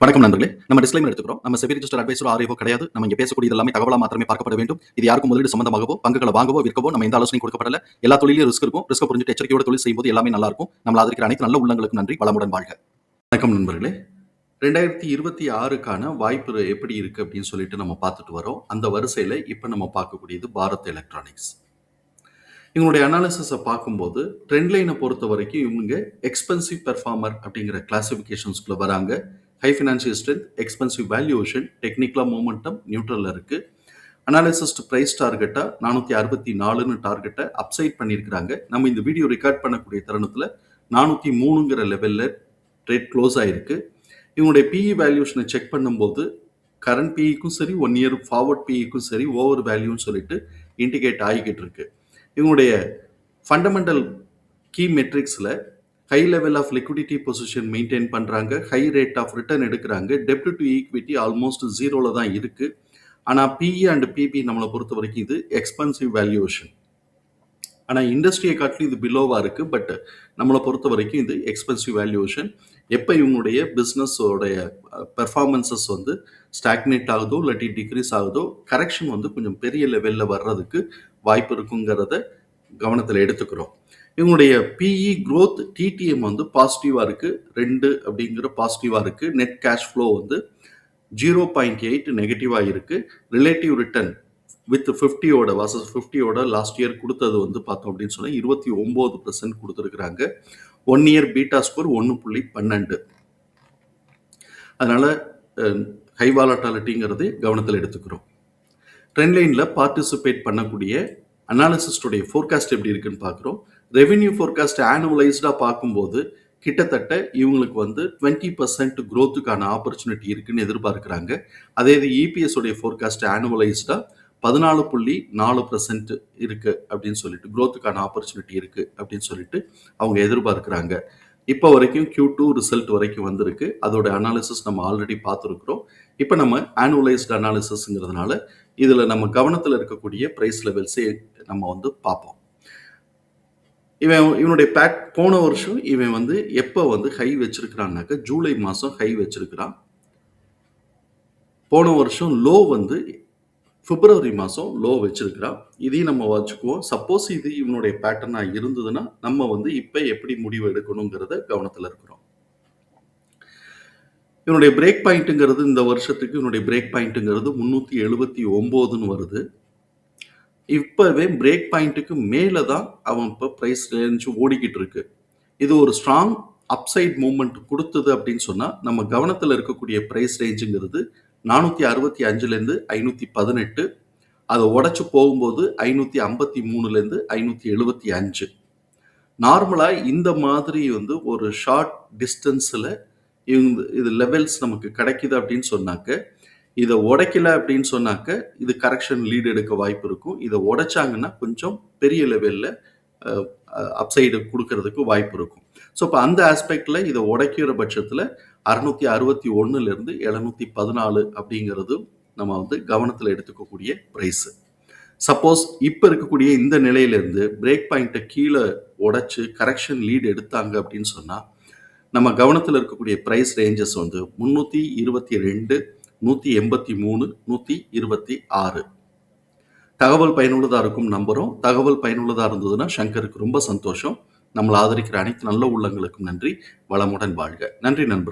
வணக்கம் நண்பர்களே. நம்ம டிஸ்க்ளைமர் எடுத்துக்கிறோம். நம்ம செபி ரிஜிஸ்டர் அட்வைசரோ ஆர்ஐஓ கிடையாது. நம்ம இங்க பேசக்கூடியது எல்லாமே தகவலா மாத்திரமே பார்க்கப்பட வேண்டும். இது யாருக்கும் முதலீடு சம்பந்தமாகவோ, பங்குகளை வாங்கவோ, விற்கவோ நம்ம எந்த ஆலோசனையும் கொடுக்கப்படல. எல்லா தொழிலும் ரிஸ்க் இருக்கும். ரிஸ்க் புரிஞ்சுட்டு எச்சரிக்கையோட தொழில் செய்யும்போது எல்லாமே நல்லா இருக்கும். நம்மள ஆதரிக்கிற அனைத்து நல்ல உள்ளங்களுக்கும் நன்றி. வளமுடன் வாழ்க. வணக்கம் நண்பர்களே. 2026க்கான வாய்ப்பு எப்படி இருக்கு அப்படின்னு சொல்லிட்டு நம்ம பார்த்துட்டு வரோம். அந்த வரிசையில இப்ப நம்ம பார்க்கக்கூடியது பாரத் எலக்ட்ரானிக்ஸ். இவங்களுடைய அனாலிசிஸை பார்க்கும்போது ட்ரெண்ட் லைனை பொறுத்த வரைக்கும் இவங்க எக்ஸ்பென்சிவ் பெர்ஃபார்மர் அப்படிங்கிற கிளாசிஃபிகேஷன்ஸ்குள்ள வராங்க. High financial strength, expensive valuation, டெக்னிக்கலா மூமெண்டம் நியூட்ரல்ல இருக்கு. அனாலிசிஸ்ட் பிரைஸ் டார்கெட்டா 464ன்னு டார்கெட்டை அப்சைட் பண்ணியிருக்கிறாங்க. நம்ம இந்த வீடியோ ரெக்கார்ட் பண்ணக்கூடிய தருணத்தில் 403ங்கிற லெவலில் ட்ரேட் க்ளோஸ் ஆயிருக்கு. இவங்களுடைய பிஇ வேல்யூஷனை செக் பண்ணும்போது கரண்ட் பிஇக்கும் சரி, 1 இயர் ஃபார்வர்ட் பிஇக்கும் சரி ஓவர் வேல்யூன்னு சொல்லிட்டு இண்டிகேட் ஆகிக்கிட்டு இருக்கு. இவங்களுடைய ஃபண்டமெண்டல் கீ மெட்ரிக்ஸில் high level of liquidity position maintain பண்ணுறாங்க, ஹை ரேட் ஆஃப் ரிட்டர்ன் எடுக்கிறாங்க, டெப்ட் டு ஈக்விட்டி ஆல்மோஸ்ட் 0ல தான் இருக்குது. ஆனால் பிஇ அண்ட் பிபி நம்மளை பொறுத்த வரைக்கும் இது எக்ஸ்பென்சிவ் வேல்யூவேஷன். ஆனால் இண்டஸ்ட்ரியை காட்டிலும் இது பிலோவாக இருக்குது. பட் நம்மளை பொறுத்த வரைக்கும் இது எக்ஸ்பென்சிவ் வேல்யூவேஷன். எப்போ இவங்களுடைய பிஸ்னஸோடைய பெர்ஃபார்மன்சஸ் வந்து ஸ்டாக்னேட் ஆகுதோ இல்லாட்டி டிக்ரீஸ் ஆகுதோ, கரெக்ஷன் வந்து கொஞ்சம் பெரிய லெவலில் வர்றதுக்கு வாய்ப்பு இருக்குங்கிறத கவனத்தில் எடுத்துக்கிறோம். இவங்களுடைய பிஇ க்ரோத் டிடிஎம் வந்து பாசிட்டிவாக இருக்குது, 2 அப்படிங்கிற பாசிட்டிவாக இருக்குது. நெட் கேஷ் ஃப்ளோ வந்து 0.8 நெகட்டிவாக இருக்குது. ரிலேட்டிவ் ரிட்டர்ன் வித் 50யோட வர்சஸ் 50யோட லாஸ்ட் இயர் கொடுத்தது வந்து பார்த்தோம் அப்படின்னு சொன்னால் 29% கொடுத்துருக்குறாங்க. 1 இயர் பீட்டா ஸ்கோர் 1.12. அதனால் ஹை வாலட்டாலிட்டிங்கிறது கவனத்தில் எடுத்துக்கிறோம். ட்ரெண்ட் லைனில் பார்ட்டிசிபேட் பண்ணக்கூடிய அனாலிசிஸ்டோடைய ஃபோர்காஸ்ட் எப்படி இருக்குன்னு பார்க்குறோம். ரெவென்யூ ஃபோர்காஸ்ட் ஆனுவலைஸ்டாக பார்க்கும்போது கிட்டத்தட்ட இவங்களுக்கு வந்து 20% க்ரோத்துக்கான ஆப்பர்ச்சுனிட்டி இருக்குன்னு எதிர்பார்க்குறாங்க. அதே இது இபிஎஸ் உடைய ஃபோர்காஸ்ட் ஆனுவலைஸ்டாக 14.4% இருக்கு அப்படின்னு சொல்லிட்டு க்ரோத்துக்கான ஆப்பர்ச்சுனிட்டி இருக்கு அப்படின்னு சொல்லிட்டு அவங்க எதிர்பார்க்குறாங்க. இப்போ வரைக்கும் Q2 ரிசல்ட் வரைக்கும் வந்திருக்கு. அதோட அனாலிசிஸ் நம்ம ஆல்ரெடி பார்த்துருக்குறோம். இப்போ நம்ம ஆனுவலைஸ்டு அனாலிசிஸ்ங்கிறதுனால இதில் நம்ம கவனத்தில் இருக்கக்கூடிய ப்ரைஸ் லெவல்ஸே நம்ம வந்து பார்ப்போம். இவனுடைய போன வருஷம் இவன் வந்து எப்போ வந்து ஹை வச்சிருக்கிறான்னாக்க ஜூலை மாதம் ஹை வச்சிருக்கிறான். போன வருஷம் லோ வந்து பிப்ரவரி மாதம் லோ வச்சிருக்கிறான். இதையும் நம்ம வச்சுக்குவோம். சப்போஸ் இது இவனுடைய பேட்டர்னாக இருந்ததுன்னா நம்ம வந்து இப்போ எப்படி முடிவு எடுக்கணுங்கிறத கவனத்தில் இருக்கிறோம். இவனுடைய பிரேக் பாயிண்ட்டுங்கிறது இந்த வருஷத்துக்கு இவனுடைய பிரேக் பாயிண்ட்டுங்கிறது 379ன்னு வருது. இப்போவே பிரேக் பாயிண்ட்டுக்கு மேலே தான் அவன் இப்போ ப்ரைஸ் ரேஞ்சு ஓடிக்கிட்டு இருக்கு. இது ஒரு ஸ்ட்ராங் அப்சைட் மூவ்மெண்ட் கொடுத்தது அப்படின்னு சொன்னால் நம்ம கவனத்தில் இருக்கக்கூடிய ப்ரைஸ் ரேஞ்சுங்கிறது 465லேருந்து 518. அதை உடச்சி போகும்போது 553லேருந்து 575. நார்மலாக இந்த மாதிரி வந்து ஒரு ஷார்ட் டிஸ்டன்ஸில் இது லெவல்ஸ் நமக்கு கிடைக்குது அப்படின்னு சொன்னாக்க, இதை உடைக்கல அப்படின்னு சொன்னாக்க இது கரெக்ஷன் லீடு எடுக்க வாய்ப்பு இருக்கும். இதை உடைச்சாங்கன்னா கொஞ்சம் பெரிய லெவலில் அப்சைடு கொடுக்கறதுக்கு வாய்ப்பு இருக்கும். ஸோ இப்போ அந்த ஆஸ்பெக்டில் இதை உடைக்கிற பட்சத்தில் 661லேருந்து 714 அப்படிங்கிறது நம்ம வந்து கவனத்தில் எடுத்துக்கக்கூடிய ப்ரைஸு. சப்போஸ் இப்போ இருக்கக்கூடிய இந்த நிலையிலேருந்து பிரேக் பாயிண்ட்டை கீழே உடைச்சு கரெக்ஷன் லீடு எடுத்தாங்க அப்படின்னு சொன்னால் நம்ம கவனத்தில் இருக்கக்கூடிய ப்ரைஸ் ரேஞ்சஸ் வந்து 322, 183, 126. தகவல் பயனுள்ளதாக இருக்கும் நம்புகிறோம். தகவல் பயனுள்ளதாக இருந்ததுன்னா சங்கருக்கு ரொம்ப சந்தோஷம். நம்மளை ஆதரிக்கிற அனைத்து நல்ல உள்ளங்களுக்கும் நன்றி. வளமுடன் வாழ்க. நன்றி நண்பர்கள்.